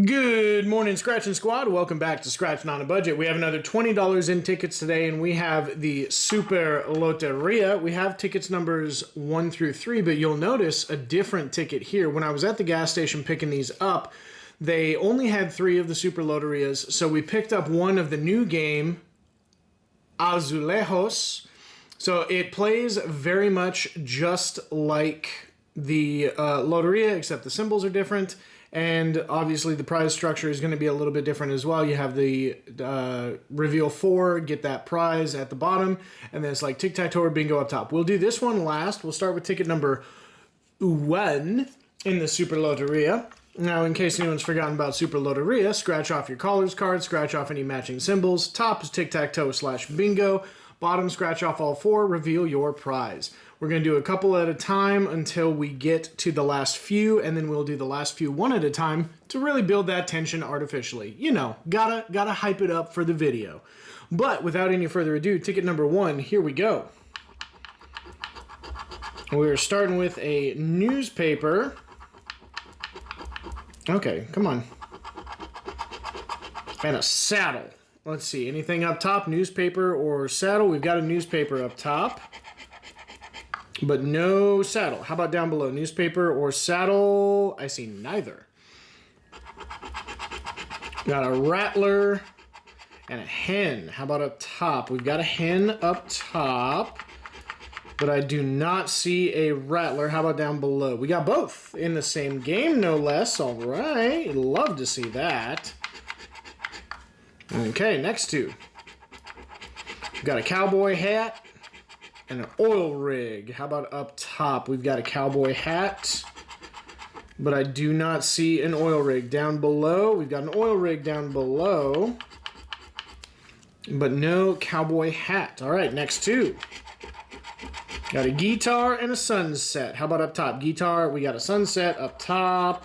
Good morning, Scratching Squad. Welcome back to Scratching on a Budget. We have another $20 in tickets today, and we have the Super Loteria. We have tickets numbers 1 through 3, but you'll notice a different ticket here. When I was at the gas station picking these up, they only had 3 of the Super Loterias, so we picked up one of the new game, Azulejos. So it plays very much just like the Loteria, except the symbols are different. And obviously the prize structure is going to be a little bit different as well. You have the reveal 4, get that prize at the bottom, and then it's like tic-tac-toe or bingo up top. We'll do this one last. We'll start with ticket number 1 in the Super Loteria. Now, in case anyone's forgotten about Super Loteria, scratch off your callers card, scratch off any matching symbols. Top is tic-tac-toe / bingo. Bottom, scratch off all 4, reveal your prize. We're going to do a couple at a time until we get to the last few, and then we'll do the last few one at a time to really build that tension artificially. You know, gotta hype it up for the video. But without any further ado, ticket number 1, here we go. We're starting with a newspaper. Okay, come on. And a saddle. Let's see, anything up top, newspaper or saddle? We've got a newspaper up top, but no saddle. How about down below, newspaper or saddle? I see neither. Got a rattler and a hen. How about up top? We've got a hen up top, but I do not see a rattler. How about down below? We got both in the same game, no less. All right, love to see that. Okay, next two. We've got a cowboy hat and an oil rig. How about up top? We've got a cowboy hat, but I do not see an oil rig. Down below, we've got an oil rig down below, but no cowboy hat. All right, next two. Got a guitar and a sunset. How about up top? Guitar, we got a sunset up top.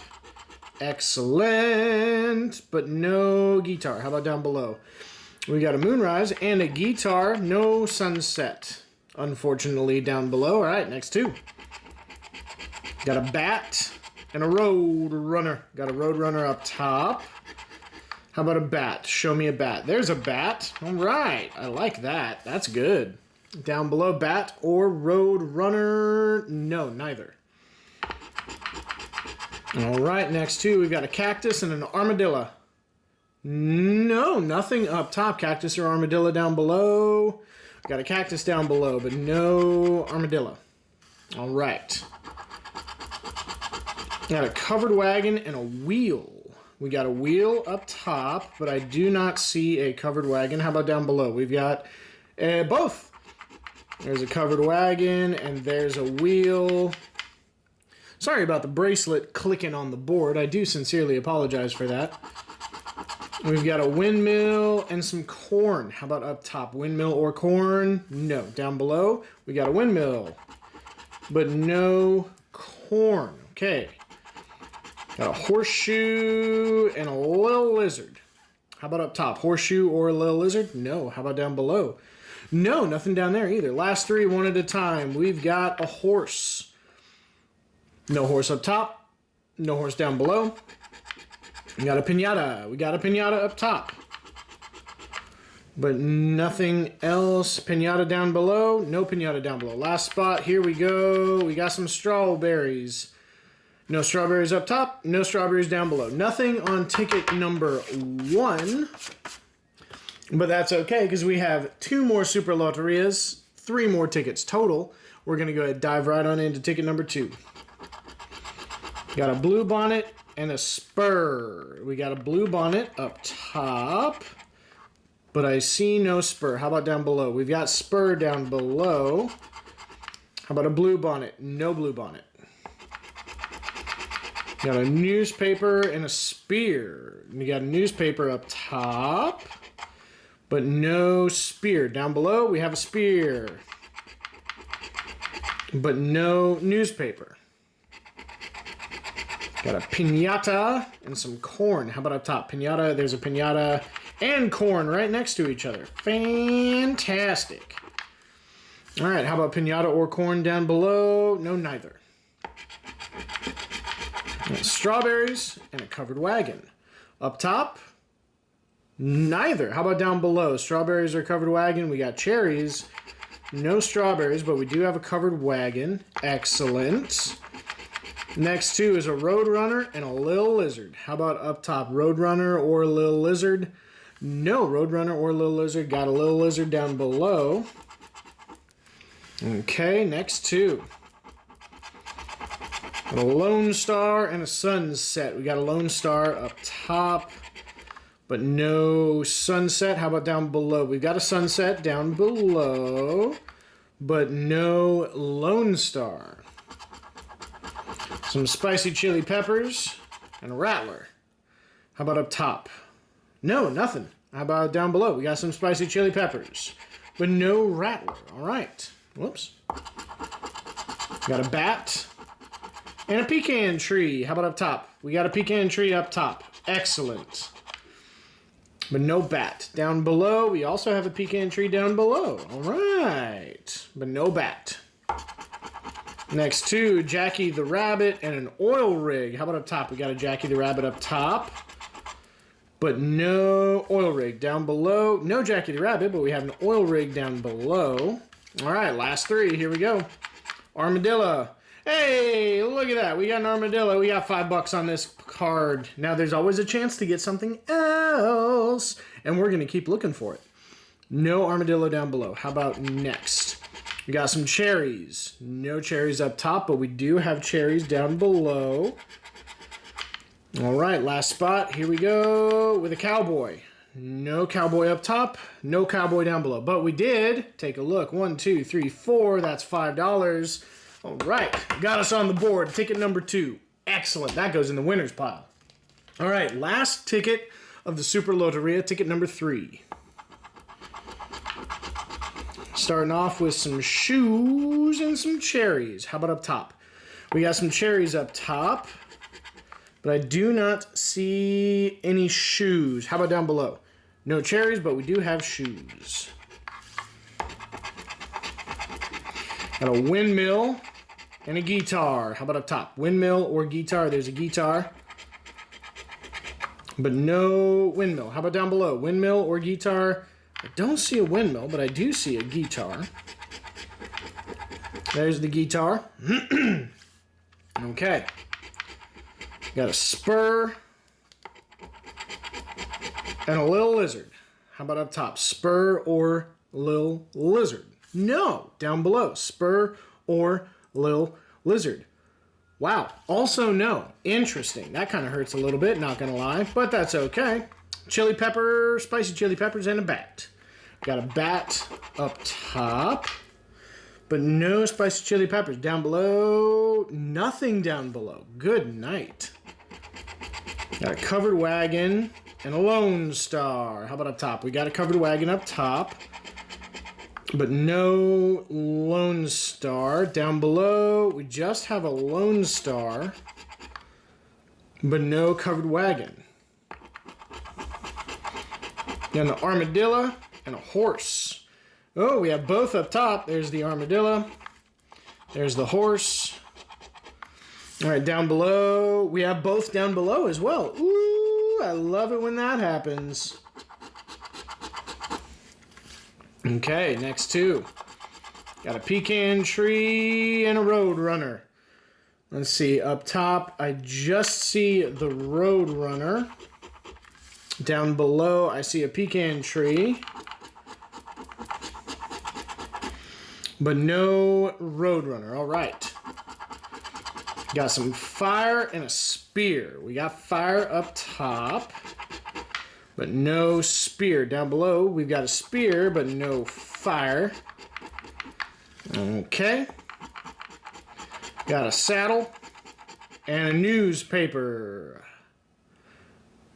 Excellent, but no guitar. How about down below? We got a moonrise and a guitar, no sunset. Unfortunately, down below. All right, next two. Got a bat and a road runner. Got a road runner up top. How about a bat? Show me a bat. There's a bat. All right, I like that. That's good. Down below, bat or road runner? No, neither. All right, next two, we've got a cactus and an armadillo. No, nothing up top. Cactus or armadillo down below. Got a cactus down below, but no armadillo. All right. Got a covered wagon and a wheel. We got a wheel up top, but I do not see a covered wagon. How about down below? We've got both. There's a covered wagon and there's a wheel. Sorry about the bracelet clicking on the board. I do sincerely apologize for that. We've got a windmill and some corn. How about up top? Windmill or corn? No. Down below, we got a windmill, but no corn. Okay. Got a horseshoe and a little lizard. How about up top? Horseshoe or a little lizard? No. How about down below? No, nothing down there either. Last three, one at a time. We've got a horse. No horse up top, no horse down below. We got a piñata. We got a piñata up top, but nothing else. Piñata down below, no piñata down below. Last spot, here we go. We got some strawberries. No strawberries up top, no strawberries down below. Nothing on ticket number 1, but that's okay because we have 2 more Super Loterias, 3 more tickets total. We're going to go ahead and dive right on into ticket number 2. Got a blue bonnet and a spur. We got a blue bonnet up top, but I see no spur. How about down below? We've got spur down below. How about a blue bonnet? No blue bonnet. Got a newspaper and a spear. We got a newspaper up top, but no spear. Down below, we have a spear, but no newspaper. Got a piñata and some corn. How about up top? Piñata, there's a piñata and corn right next to each other. Fantastic. All right, how about piñata or corn down below? No, neither. Strawberries and a covered wagon. Up top? Neither. How about down below? Strawberries or covered wagon? We got cherries. No strawberries, but we do have a covered wagon. Excellent. Next two is a Roadrunner and a Lil Lizard. How about up top? Roadrunner or Lil Lizard? No Roadrunner or Lil Lizard. Got a Lil Lizard down below. Okay, next two. A Lone Star and a Sunset. We got a Lone Star up top, but no Sunset. How about down below? We've got a Sunset down below, but no Lone Star. Some spicy chili peppers and a Rattler. How about up top? No, nothing. How about down below? We got some spicy chili peppers, but no Rattler. All right. Whoops. Got a Bat and a Pecan Tree. How about up top? We got a Pecan Tree up top. Excellent. But no Bat. Down below, we also have a Pecan Tree down below. All right. But no Bat. Next two, Jackie the Rabbit and an Oil Rig. How about up top? We got a Jackie the Rabbit up top, but no Oil Rig. Down below, no Jackie the Rabbit, but we have an Oil Rig down below. All right, last three. Here we go. Armadillo. Hey, look at that. We got an armadillo. We got $5 on this card. Now, there's always a chance to get something else, and we're going to keep looking for it. No armadillo down below. How about next? We got some cherries. No cherries up top, but we do have cherries down below. All right, last spot. Here we go with a cowboy. No cowboy up top, no cowboy down below. But we did take a look. 1, 2, 3, 4. That's $5. All right, got us on the board. Ticket number 2. Excellent. That goes in the winner's pile. All right, last ticket of the Super Loteria, ticket number 3. Starting off with some shoes and some cherries. How about up top? We got some cherries up top, but I do not see any shoes. How about down below? No cherries, but we do have shoes. Got a windmill and a guitar. How about up top? Windmill or guitar? There's a guitar, but no windmill. How about down below? Windmill or guitar? I don't see a windmill, but I do see a guitar. There's the guitar. Okay. Got a spur and a Lil Lizard. How about up top? Spur or Lil Lizard? No. Down below. Spur or Lil Lizard? Wow. Also no. Interesting. That kind of hurts a little bit, not going to lie, but that's okay. Chili pepper, spicy chili peppers, and a bat. Got a bat up top, but no spicy chili peppers. Down below, nothing down below. Good night. Got a covered wagon and a Lone Star. How about up top? We got a covered wagon up top, but no Lone Star. Down below, we just have a Lone Star, but no covered wagon. Got an armadillo and a horse. Oh, we have both up top. There's the armadillo. There's the horse. All right, down below. We have both down below as well. Ooh, I love it when that happens. Okay, next two. Got a pecan tree and a roadrunner. Let's see, up top, I just see the roadrunner. Down below, I see a pecan tree, but no roadrunner. All right. Got some fire and a spear. We got fire up top, but no spear. Down below, we've got a spear, but no fire. Okay. Got a saddle and a newspaper.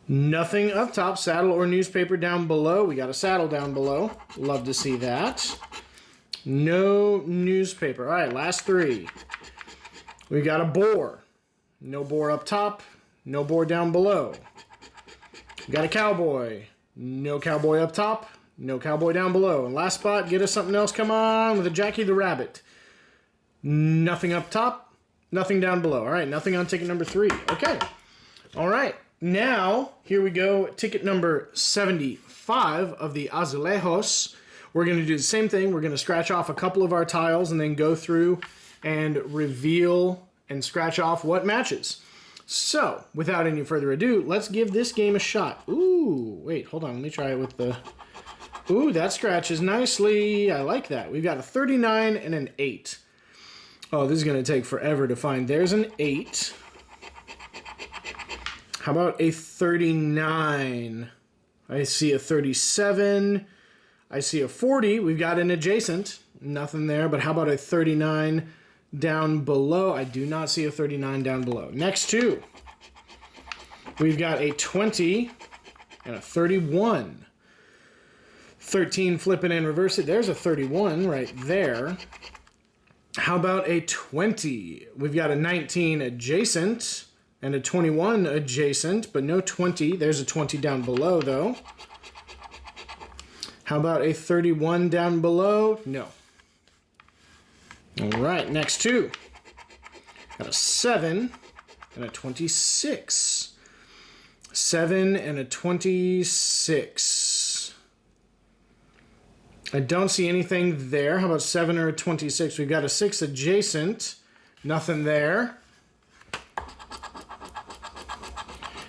Nothing up top, saddle or newspaper down below. We got a saddle down below. Love to see that. No newspaper. All right, last three. We got a boar. No boar up top, no boar down below. We got a cowboy. No cowboy up top, no cowboy down below. And last spot, get us something else. Come on, with a Jackie the Rabbit. Nothing up top, nothing down below. All right, nothing on ticket number 3. Okay. All right. now, here we go. Ticket number 75 of the Azulejos. We're going to do the same thing. We're going to scratch off a couple of our tiles and then go through and reveal and scratch off what matches. So, without any further ado, let's give this game a shot. Ooh, wait, hold on. Let me try it with the... Ooh, that scratches nicely. I like that. We've got a 39 and an 8. Oh, this is going to take forever to find. There's an 8. How about a 39? I see a 37. I see a 40. We've got an adjacent. Nothing there, but how about a 39 down below? I do not see a 39 down below. Next two. We've got a 20 and a 31. 13, flip it and reverse it. There's a 31 right there. How about a 20? We've got a 19 adjacent and a 21 adjacent, but no 20. There's a 20 down below, though. How about a 31 down below? No. All right, next two. Got a 7 and a 26. 7 and a 26. I don't see anything there. How about 7 or a 26? We've got a 6 adjacent. Nothing there.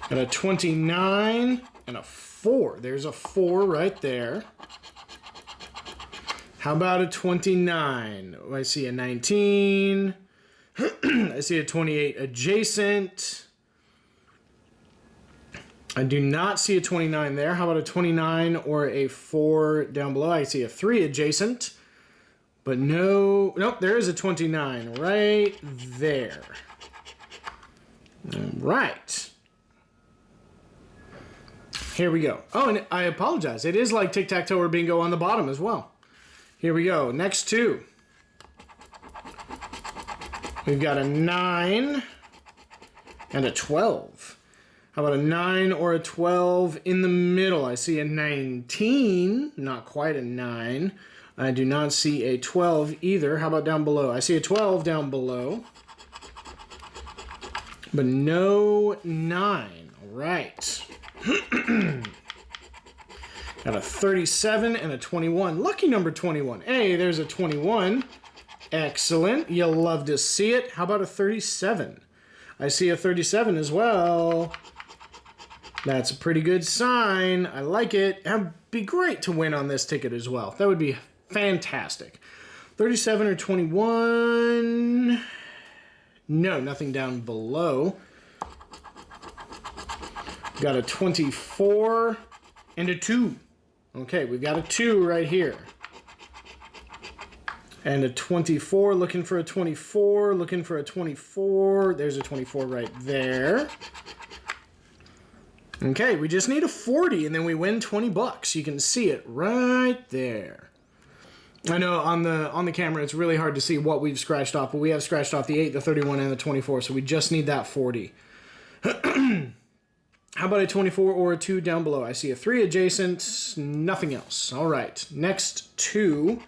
Got a 29 and a 4. There's a 4 right there. How about a 29? I see a 19. I see a 28 adjacent. I do not see a 29 there. How about a 29 or a 4 down below? I see a 3 adjacent. But no, nope, there is a 29 right there. All right. Here we go. Oh, and I apologize. It is like tic-tac-toe or bingo on the bottom as well. Here we go. Next two. We've got a 9 and a 12. How about a 9 or a 12 in the middle? I see a 19, not quite a 9. I do not see a 12 either. How about down below? I see a 12 down below, but no 9. All right. Got a 37 and a 21. Lucky number 21. Hey, there's a 21. Excellent. You'll love to see it. How about a 37? I see a 37 as well. That's a pretty good sign. I like it. It'd be great to win on this ticket as well. That would be fantastic. 37 or 21. No, nothing down below. Got a 24 and a 2. Okay, we've got a 2 right here. And a 24, looking for a 24, looking for a 24. There's a 24 right there. Okay, we just need a 40 and then we win 20 bucks. You can see it right there. I know on the camera it's really hard to see what we've scratched off, but we have scratched off the 8, the 31, and the 24, so we just need that 40. How about a 24 or a 2 down below? I see a 3 adjacent, nothing else. All right, next two.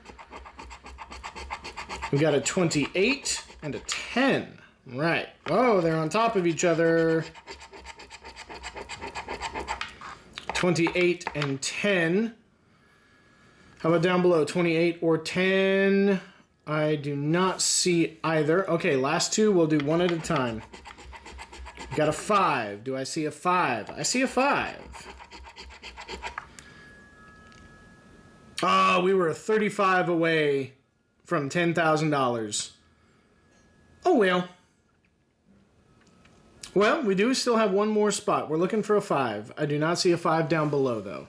We got a 28 and a 10. Right. Oh, they're on top of each other. 28 and 10. How about down below? 28 or 10. I do not see either. Okay, last two. We'll do one at a time. Got a 5. Do I see a 5? I see a 5. Oh, we were 35 away from $10,000. Oh, well. Well, we do still have one more spot. We're looking for a 5. I do not see a 5 down below, though.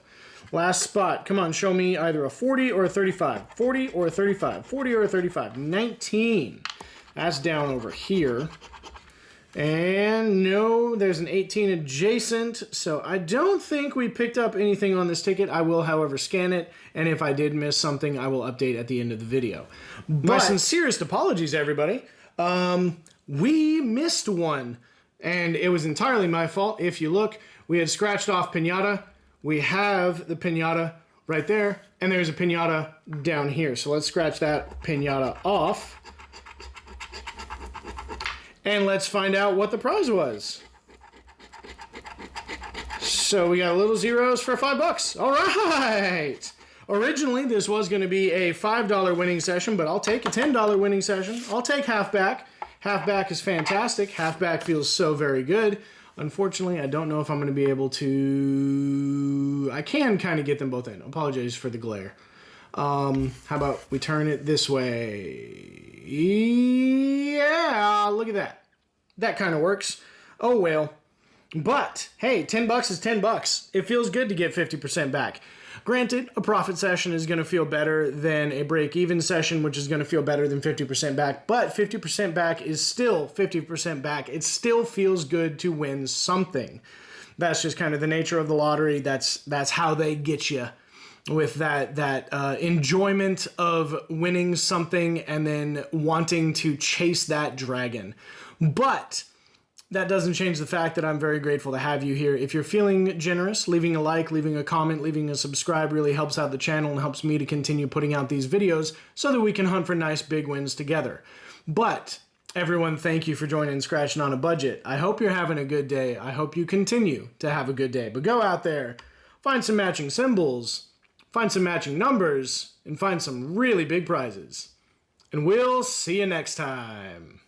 Last spot. Come on, show me either a 40 or a 35. 40 or a 35. 40 or a 35. 19. That's down over here. And no, there's an 18 adjacent, so I don't think we picked up anything on this ticket. I will, however, scan it, and if I did miss something, I will update at the end of the video. My sincerest apologies, everybody. We missed one, and it was entirely my fault. If you look, we had scratched off Pinata. We have the Pinata right there, and there's a Pinata down here. So let's scratch that Pinata off. And let's find out what the prize was. So we got a little zeros for $5. All right. Originally, this was going to be a $5 winning session, but I'll take a $10 winning session. I'll take halfback. Halfback is fantastic. Halfback feels so very good. Unfortunately, I don't know if I'm going to be able to... I can kind of get them both in. Apologize for the glare. How about we turn it this way? Yeah, look at that. That kind of works. Oh, well. But, hey, $10 is $10. It feels good to get 50% back. Granted, a profit session is going to feel better than a break-even session, which is going to feel better than 50% back. But 50% back is still 50% back. It still feels good to win something. That's just kind of the nature of the lottery. That's how they get you with that enjoyment of winning something and then wanting to chase that dragon. But that doesn't change the fact that I'm very grateful to have you here. If you're feeling generous, leaving a like, leaving a comment, leaving a subscribe really helps out the channel and helps me to continue putting out these videos so that we can hunt for nice big wins together. But everyone, thank you for joining Scratching on a Budget. I hope you're having a good day. I hope you continue to have a good day. But go out there, find some matching symbols, find some matching numbers, and find some really big prizes. And we'll see you next time.